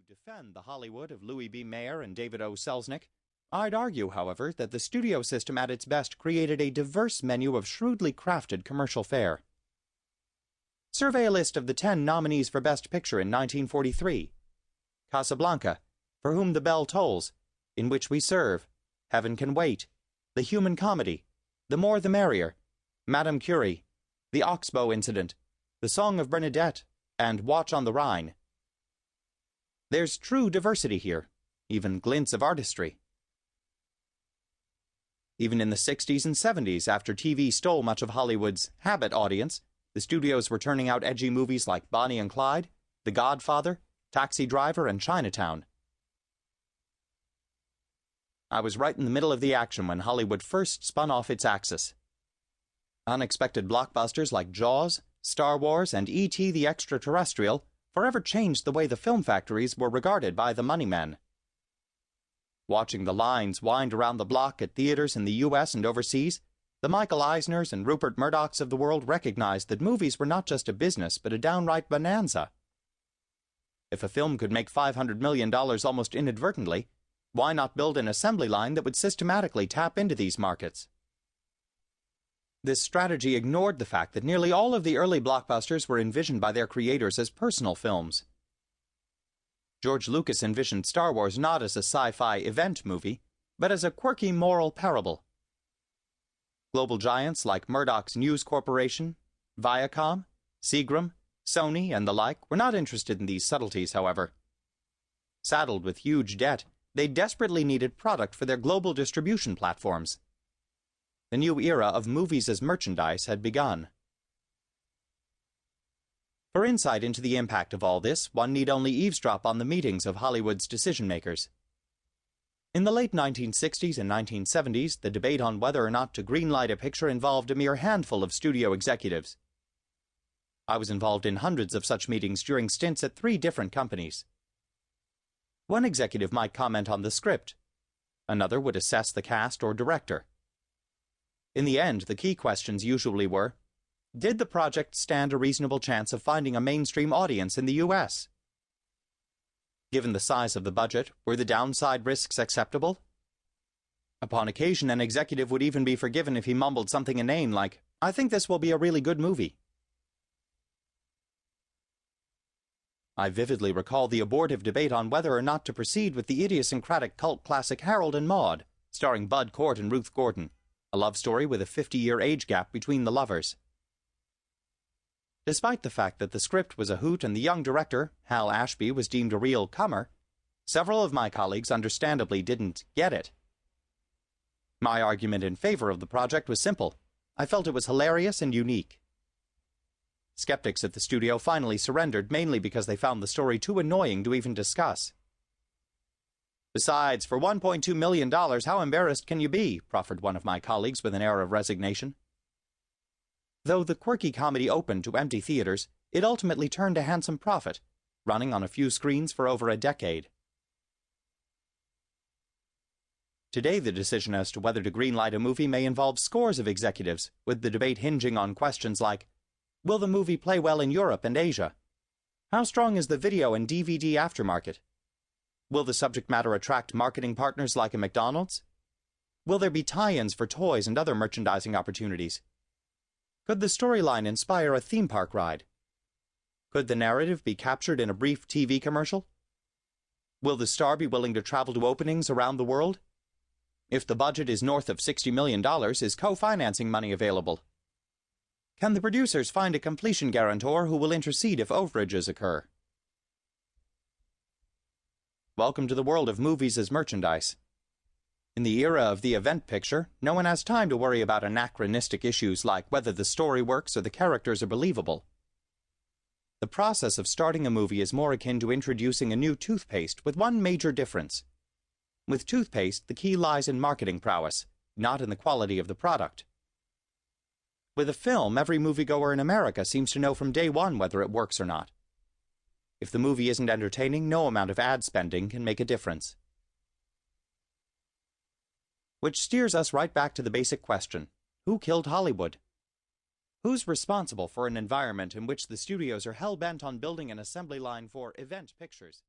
defend the Hollywood of Louis B. Mayer and David O. Selznick, I'd argue, however, that the studio system at its best created a diverse menu of shrewdly crafted commercial fare. Survey a list of the 10 nominees for Best Picture in 1943. Casablanca, For Whom the Bell Tolls, In Which We Serve, Heaven Can Wait, The Human Comedy, The More the Merrier, Madame Curie, The Oxbow Incident, The Song of Bernadette, and Watch on the Rhine. There's true diversity here, even glints of artistry. Even in the 60s and 70s, after TV stole much of Hollywood's habit audience, the studios were turning out edgy movies like Bonnie and Clyde, The Godfather, Taxi Driver, and Chinatown. I was right in the middle of the action when Hollywood first spun off its axis. Unexpected blockbusters like Jaws, Star Wars, and E.T. the Extraterrestrial forever changed the way the film factories were regarded by the moneymen. Watching the lines wind around the block at theaters in the U.S. and overseas, the Michael Eisners and Rupert Murdochs of the world recognized that movies were not just a business, but a downright bonanza. If a film could make $500 million almost inadvertently, why not build an assembly line that would systematically tap into these markets? This strategy ignored the fact that nearly all of the early blockbusters were envisioned by their creators as personal films. George Lucas envisioned Star Wars not as a sci-fi event movie, but as a quirky moral parable. Global giants like Murdoch's News Corporation, Viacom, Seagram, Sony, and the like were not interested in these subtleties, however. Saddled with huge debt, they desperately needed product for their global distribution platforms. The new era of movies as merchandise had begun. For insight into the impact of all this, one need only eavesdrop on the meetings of Hollywood's decision-makers. In the late 1960s and 1970s, the debate on whether or not to greenlight a picture involved a mere handful of studio executives. I was involved in hundreds of such meetings during stints at 3 different companies. One executive might comment on the script. Another would assess the cast or director. In the end, the key questions usually were, did the project stand a reasonable chance of finding a mainstream audience in the U.S.? Given the size of the budget, were the downside risks acceptable? Upon occasion, an executive would even be forgiven if he mumbled something inane like, I think this will be a really good movie. I vividly recall the abortive debate on whether or not to proceed with the idiosyncratic cult classic Harold and Maude, starring Bud Cort and Ruth Gordon, a love story with a 50-year age gap between the lovers. Despite the fact that the script was a hoot and the young director, Hal Ashby, was deemed a real comer, several of my colleagues understandably didn't get it. My argument in favor of the project was simple. I felt it was hilarious and unique. Skeptics at the studio finally surrendered, mainly because they found the story too annoying to even discuss. Besides, for $1.2 million, how embarrassed can you be? Proffered one of my colleagues with an air of resignation. Though the quirky comedy opened to empty theaters, it ultimately turned a handsome profit, running on a few screens for over a decade. Today, the decision as to whether to greenlight a movie may involve scores of executives, with the debate hinging on questions like, will the movie play well in Europe and Asia? How strong is the video and DVD aftermarket? Will the subject matter attract marketing partners like a McDonald's? Will there be tie-ins for toys and other merchandising opportunities? Could the storyline inspire a theme park ride? Could the narrative be captured in a brief TV commercial? Will the star be willing to travel to openings around the world? If the budget is north of $60 million, is co-financing money available? Can the producers find a completion guarantor who will intercede if overages occur? Welcome to the world of movies as merchandise. In the era of the event picture, no one has time to worry about anachronistic issues like whether the story works or the characters are believable. The process of starting a movie is more akin to introducing a new toothpaste, with one major difference. With toothpaste, the key lies in marketing prowess, not in the quality of the product. With a film, every moviegoer in America seems to know from day one whether it works or not. If the movie isn't entertaining, no amount of ad spending can make a difference. Which steers us right back to the basic question, who killed Hollywood? Who's responsible for an environment in which the studios are hell-bent on building an assembly line for event pictures?